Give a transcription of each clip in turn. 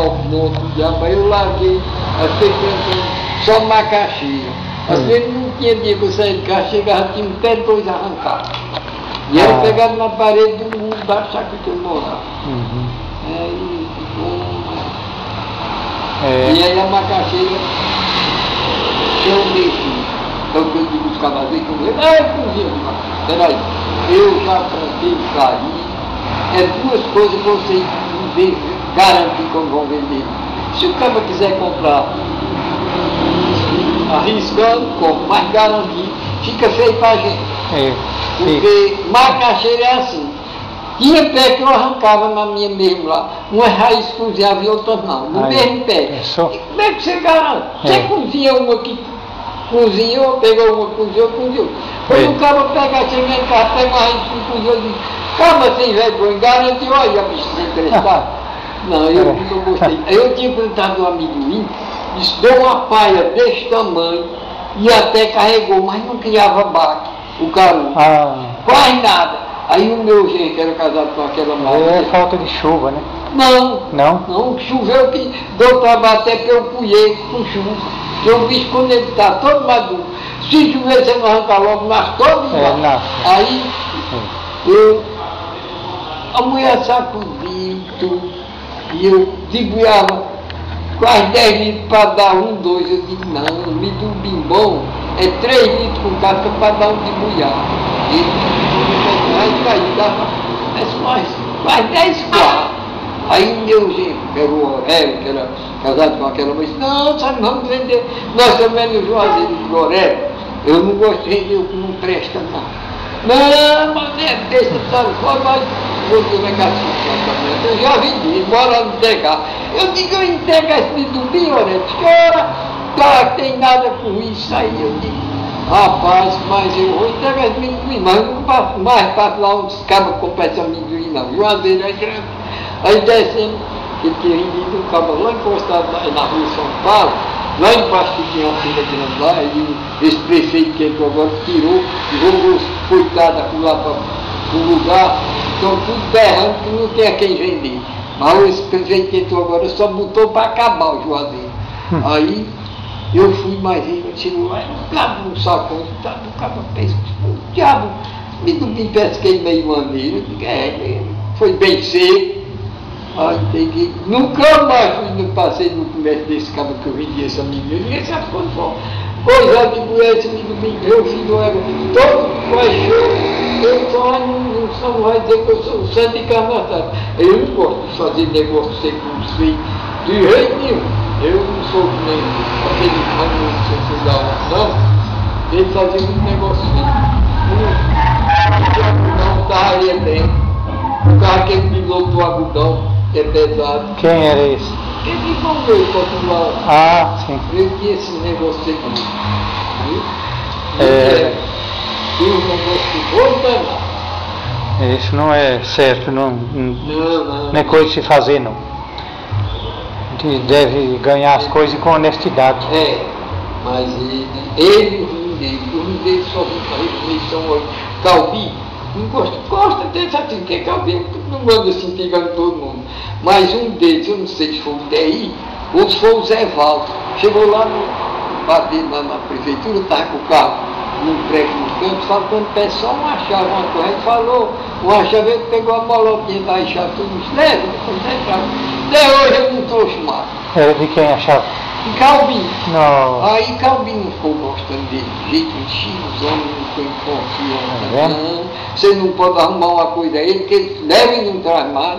no outro diabo, aí eu larguei, aí fiquei plantando só macaxeira. Às vezes não tinha dia que eu saía de casa, chegava, tinha um pé, dois arrancados. E era pegado na parede do mundo da chácara que eu morava. Aí ficou. E aí a macaxeira, eu mexi. Então eu digo os cavaleiros, peraí, eu já plantei farinha, é duas coisas que vocês garantem como vão vender. Se o cara quiser comprar arriscando, compra, mas garantir, fica feio pra gente. Porque macaxeira é assim. Tinha pé que eu arrancava na minha mesmo lá, uma raiz cozinhava e outras não, no mesmo pé. Como é que você garante? Você cozinha uma que cozinhou, pegou uma, cozinhou. Quando o cara pega, chega em casa, pega uma raiz que cozinhou e diz, calma, sem vergonha, garante, olha a bicha desinteressada. Não, eu não gostei. Eu tinha plantado um amendoim, disse, deu uma palha desse tamanho e até carregou, mas não criava baque, o caroço. Quase nada. Aí o meu genro, que era casado com aquela mulher. É falta de chuva, né? Não, choveu que deu para bater pelo colher com chuva. Eu vi quando ele está todo maduro. Se chover, você não arranca logo, nasce todo igual. Aí a mulher sacudiu tudo. E eu debulhava quase 10 litros para dar 1, 2. Eu digo, não, me do bimbom é 3 litros com casca para dar um debulhar. Aí caiu, dava mais 10 quartos. Aí o meu genro, que era o Aurélio, que era casado com aquela mulher, disse, não, sabe, vamos vender. Nós também no Juazeiro de Aurélio, eu não gosto de vender o que não presta, não. Não, mas é besta, sabe, mas vou dizer, eu já vendi, bora entregar. Eu digo, eu entrego esse do bem, Aurélio, que ora, tá, tem nada com isso aí, eu digo. Rapaz, mas eu vou entregar esse amendoim, mas eu não passo mais, passo lá onde os cabos compram esse amendoim, não. Juazeiro é grande. Aí descendo, ele tinha vendido um cabo lá encostado na rua São Paulo, lá embaixo que tinha uma feira grande lá, e esse prefeito que entrou agora tirou, jogou os coitados lá para o lugar, estão tudo berrando que não tem a quem vender. Mas esse prefeito que entrou agora só botou para acabar o Juazeiro. Aí eu fui mais ele, chegou lá, um cabo no sacão, o cabo fez, o diabo, me do bem pesquei meio maneiro, foi bem seco. Aí peguei, nunca mais fui no passeio no comércio desse cabo que eu vendi esse amigo, ninguém sabe quando for. Pois é, digo, esse amigo bem, meu filho era todo coixo, eu só não vai dizer que eu sou o santo de carnaval. Eu não gosto de fazer negócio seco com os filhos, de jeito nenhum. Eu não sou nem aquele ramo não. Ele fazia um negócio não estaria bem. O carro que ele piloto do algodão, que é pesado. Quem era esse? Ele comprou para pular. Sim. Eu tinha esse negócio aqui. E o negócio ficou danado. Isso não é certo, não é coisa de se fazer, não. Deve ganhar as coisas com honestidade. Mas ele o rim dele só vem para revolução Calbi. Não gosta dele, sabe o que é Calbi? Não manda assim pegando todo mundo. Mas um deles, eu não sei se foi o TI, ou se foi o Zé Valdo. Chegou lá bater na prefeitura, estava com o carro num prédio no campo, faltando pé só uma chave, uma corrente, falou, uma chave, ele pegou a moloquinha da chave, tudo isso, leve, até hoje eu não trouxe mais. Era de quem a chave? De Calbi. Não. Aí Calbi não ficou gostando dele, de jeito enchido, os homens não ficou em confiança, não. Você não pode arrumar uma coisa a ele, que ele leva e não traz mais.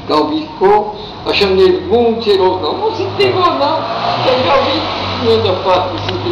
Calbi ficou achando ele muito cheiroso, não se pegou não, porque Calbi não anda fácil de se